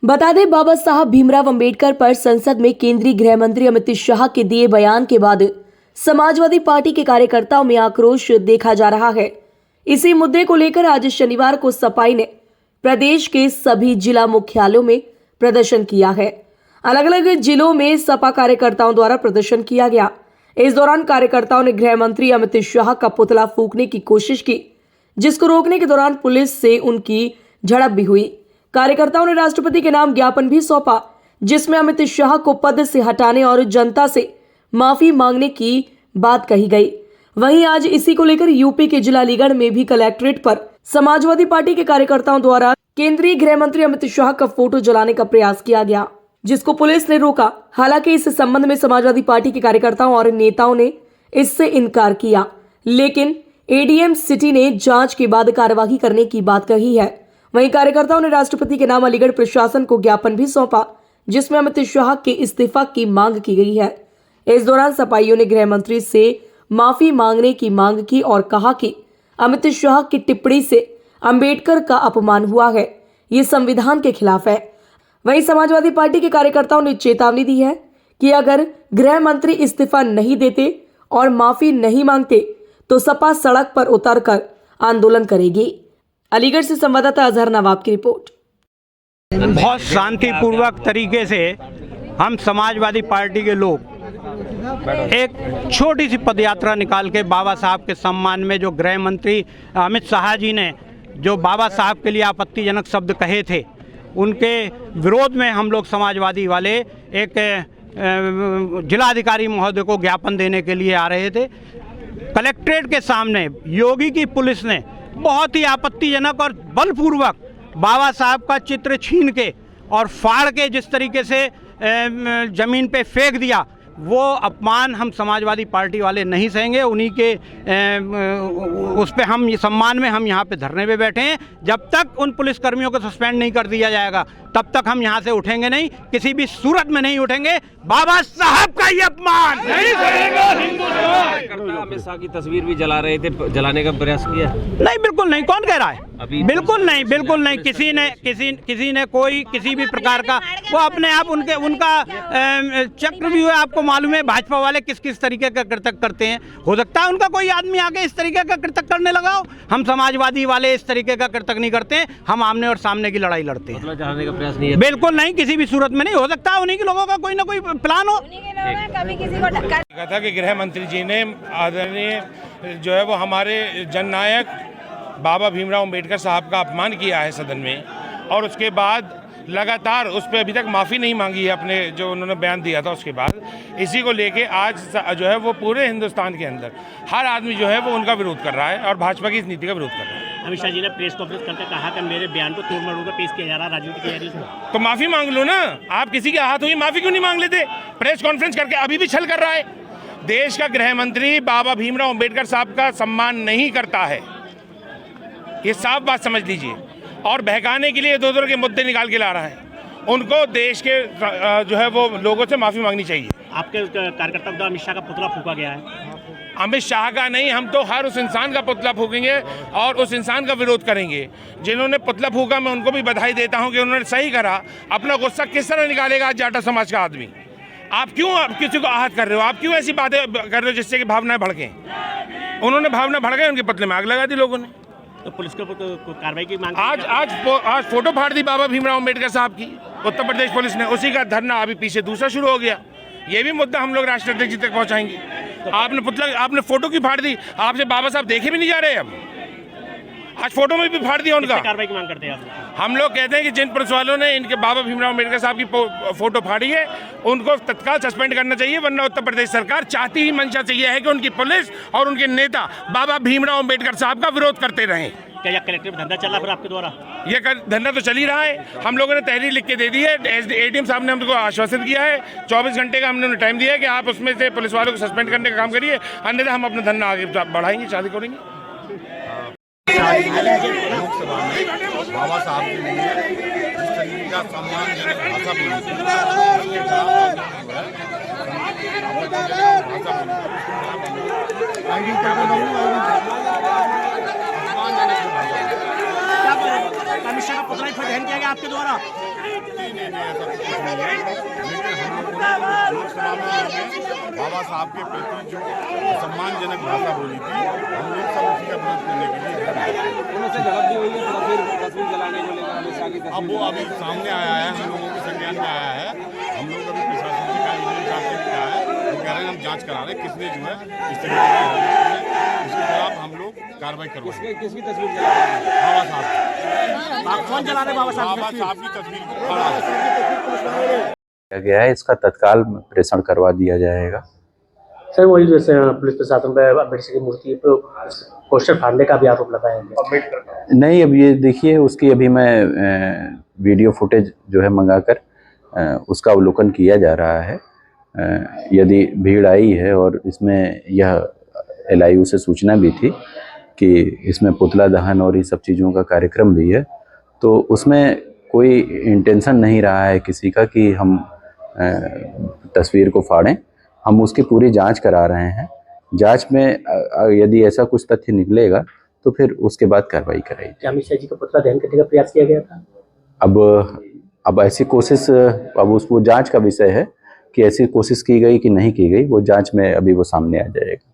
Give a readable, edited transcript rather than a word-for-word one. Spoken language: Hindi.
बता दें, बाबा साहब भीमराव अंबेडकर पर संसद में केंद्रीय गृह मंत्री अमित शाह के दिए बयान के बाद समाजवादी पार्टी के कार्यकर्ताओं में आक्रोश देखा जा रहा है। इसी मुद्दे को लेकर आज शनिवार को सपाई ने प्रदेश के सभी जिला मुख्यालयों में प्रदर्शन किया है। अलग अलग जिलों में सपा कार्यकर्ताओं द्वारा प्रदर्शन किया गया। इस दौरान कार्यकर्ताओं ने गृह मंत्री अमित शाह का पुतला फूंकने की कोशिश की, जिसको रोकने के दौरान पुलिस से उनकी झड़प भी हुई। कार्यकर्ताओं ने राष्ट्रपति के नाम ज्ञापन भी सौंपा, जिसमें अमित शाह को पद से हटाने और जनता से माफी मांगने की बात कही गई। वहीं आज इसी को लेकर यूपी के जिला अलीगढ़ में भी कलेक्ट्रेट पर समाजवादी पार्टी के कार्यकर्ताओं द्वारा केंद्रीय गृह मंत्री अमित शाह का फोटो जलाने का प्रयास किया गया, जिसको पुलिस ने रोका। हालांकि इस संबंध में समाजवादी पार्टी के कार्यकर्ताओं और नेताओं ने इससे इनकार किया, लेकिन एडीएम सिटी ने जांच के बाद कार्यवाही करने की बात कही है। वहीं कार्यकर्ताओं ने राष्ट्रपति के नाम अलीगढ़ प्रशासन को ज्ञापन भी सौंपा, जिसमें अमित शाह के इस्तीफा की मांग की गई है। इस दौरान सपाइयों ने गृह मंत्री से माफी मांगने की मांग की और कहा कि अमित शाह की टिप्पणी से अंबेडकर का अपमान हुआ है, ये संविधान के खिलाफ है। वहीं समाजवादी पार्टी के कार्यकर्ताओं ने चेतावनी दी है कि अगर गृह मंत्री इस्तीफा नहीं देते और माफी नहीं मांगते तो सपा सड़क पर उतरकर आंदोलन करेगी। अलीगढ़ से संवाददाता अजहर नवाब की रिपोर्ट। बहुत शांतिपूर्वक तरीके से हम समाजवादी पार्टी के लोग एक छोटी सी पदयात्रा निकाल के बाबा साहब के सम्मान में, जो गृह मंत्री अमित शाह जी ने जो बाबा साहब के लिए आपत्तिजनक शब्द कहे थे, उनके विरोध में हम लोग समाजवादी वाले एक जिलाधिकारी महोदय को ज्ञापन देने के लिए आ रहे थे। कलेक्ट्रेट के सामने योगी की पुलिस ने बहुत ही आपत्तिजनक और बलपूर्वक बाबा साहब का चित्र छीन के और फाड़ के जिस तरीके से ज़मीन पे फेंक दिया, वो अपमान हम समाजवादी पार्टी वाले नहीं सहेंगे। उन्हीं के उस पे हम सम्मान में हम यहाँ पे धरने पे बैठे हैं। जब तक उन पुलिसकर्मियों को सस्पेंड नहीं कर दिया जाएगा, तब तक हम यहाँ से उठेंगे नहीं, किसी भी सूरत में नहीं उठेंगे। बाबा साहब का ये अपमान नहीं सहेगा हिंदुस्तान। अमित शाह की तस्वीर भी जला रहे थे, जलाने का प्रयास किया? नहीं, बिल्कुल नहीं। कौन कह रहा है? बिल्कुल नहीं, बिल्कुल नहीं। किसी ने कोई किसी भी प्रकार का वो अपने आप उनका चक्रव्यूह है। आपको मालूम है भाजपा वाले किस किस तरीके का कृतक करते हैं। हो सकता है उनका कोई आदमी आके इस तरीके का कृतक करने लगा हो। हम समाजवादी वाले इस तरीके का कृतक नहीं करते हैं। हम आमने और सामने की लड़ाई लड़ते हैं। जलाने का प्रयास नहीं है? बिल्कुल नहीं, किसी भी सूरत में नहीं। हो सकता है उन्हीं के लोगों का कोई ना कोई प्लान हो। कभी किसी को कहा था कि गृह मंत्री जी ने आदरणीय जो है वो हमारे जननायक बाबा भीमराव अंबेडकर साहब का अपमान किया है सदन में, और उसके बाद लगातार उस पर अभी तक माफ़ी नहीं मांगी है अपने जो उन्होंने बयान दिया था उसके बाद। इसी को लेके आज जो है वो पूरे हिंदुस्तान के अंदर हर आदमी जो है वो उनका विरोध कर रहा है और भाजपा की इस नीति का विरोध कर रहा है। अमित शाह जी ने प्रेस कॉन्फ्रेंस करके कहा कि मेरे बयान को तोड़ मरोड़ कर पेश किया जा रहा है राजनीति की तैयारी से। तो माफ़ी मांग लो ना। आप किसी के हाथ हुई माफ़ी क्यों नहीं मांग लेते? प्रेस कॉन्फ्रेंस करके अभी भी छल कर रहा है। देश का गृह मंत्री बाबा भीमराव अंबेडकर साहब का सम्मान नहीं करता है, ये साफ बात समझ लीजिए। और बहकाने के लिए दो के मुद्दे निकाल के ला रहा है। उनको देश के जो है वो लोगों से माफ़ी मांगनी चाहिए। आपके कार्यकर्ता द्वारा अमित शाह का पुतला फूंका गया है। अमित शाह का नहीं, हम तो हर उस इंसान का पुतला फूकेंगे और उस इंसान का विरोध करेंगे जिन्होंने पुतला फूका। मैं उनको भी बधाई देता हूं कि उन्होंने सही करा। अपना गुस्सा किस तरह निकालेगा आज जाटा समाज का आदमी? आप क्यों किसी को आहत कर रहे हो? आप क्यों ऐसी बातें कर रहे हो जिससे कि भावनाएं भड़कें? उन्होंने भावना भड़के, उनके पुतले में आग लगा दी लोगों ने। तो पुलिस को कार्रवाई की मांग आज फोटो फाड़ दी बाबा भीमराव अंबेडकर साहब की उत्तर प्रदेश पुलिस ने। उसी का धरना अभी पीछे दूसरा शुरू हो गया। ये भी मुद्दा हम लोग राष्ट्रपति जी तक पहुंचाएंगे। आपने फोटो की फाड़ दी, आपसे बाबा साहब देखे भी नहीं जा रहे। अब आज फोटो में भी फाड़ दिया उनका। कार्रवाई की मांग करते हैं आप? हम लोग कहते हैं कि जिन पुलिस वालों ने इनके बाबा भीमराव अंबेडकर साहब की फोटो फाड़ी है, उनको तत्काल सस्पेंड करना चाहिए, वरना उत्तर प्रदेश सरकार चाहती ही मंशा से यह है कि उनकी पुलिस और उनके नेता बाबा भीमराव अंबेडकर साहब का विरोध करते रहें। क्या कलेक्टर धंधा चल रहा है फिर आपके द्वारा? ये धंधा तो चल ही रहा है। हम लोगों ने तहरीर लिख के दे दी है। एडीएम साहब ने हमको आश्वासित किया है, 24 घंटे का हमने टाइम दिया है कि आप उसमें से पुलिस वालों को सस्पेंड करने का काम करिए, अन्यथा हम अपना धंधा आगे बढ़ाएंगे, चालू करेंगे। लोकसभा में बाबा साहब के लिए जिस तरीके का सम्मानजनक भाषा बोली थी, उसके खिलाफ अमित शाह का पुतला दहन किया गया आपके द्वारा। नहीं, ऐसा कुछ नहीं है। लेकिन हम लोगों ने लोकसभा में उन्होंने बाबा साहब के प्रति जो सम्मानजनक भाषा बोली थी, हम लोग सब उसी का विरोध करने के लिए इधर आए थे। उनसे झड़प भी हुई है, फिर तस्वीर जलाने को लेकर अमित शाह की अब तस्वीर वो अभी सामने आया है, हम लोगों के संज्ञान में आया है। हम लोग अभी प्रशासन की कार्रवाई से क्या है, वो कह रहे हैं हम जांच करा रहे हैं किसने जो है इस तरीके की उसके खिलाफ हम लोग कार्रवाई करवाएंगे। किसकी तस्वीर जला रहे हैं? बाबा साहब कौन जला रहे बाबा साहब की तस्वीर खड़ा है। किया गया है, इसका तत्काल प्रेषण करवा दिया जाएगा। सर वही जैसे पुलिस प्रशासन पे अम्बेडकर की मूर्ति पे पोस्टर फाड़ने का भी आरोप लगाया गया। नहीं, अब ये देखिए, उसकी अभी मैं वीडियो फुटेज जो है मंगाकर उसका अवलोकन किया जा रहा है। यदि भीड़ आई है और इसमें यह LIU से सूचना भी थी कि इसमें पुतला दहन और ये सब चीज़ों का कार्यक्रम भी है, तो उसमें कोई इंटेंशन नहीं रहा है किसी का कि हम तस्वीर को फाड़ें। हम उसकी पूरी जांच करा रहे हैं। जांच में यदि ऐसा कुछ तथ्य निकलेगा तो फिर उसके बाद कार्रवाई कराई। अमित शाह जी का पुतला दहन करने का प्रयास किया गया था। अब ऐसी कोशिश, अब उसको जांच का विषय है कि ऐसी कोशिश की गई कि नहीं की गई, वो जांच में अभी वो सामने आ जाएगा।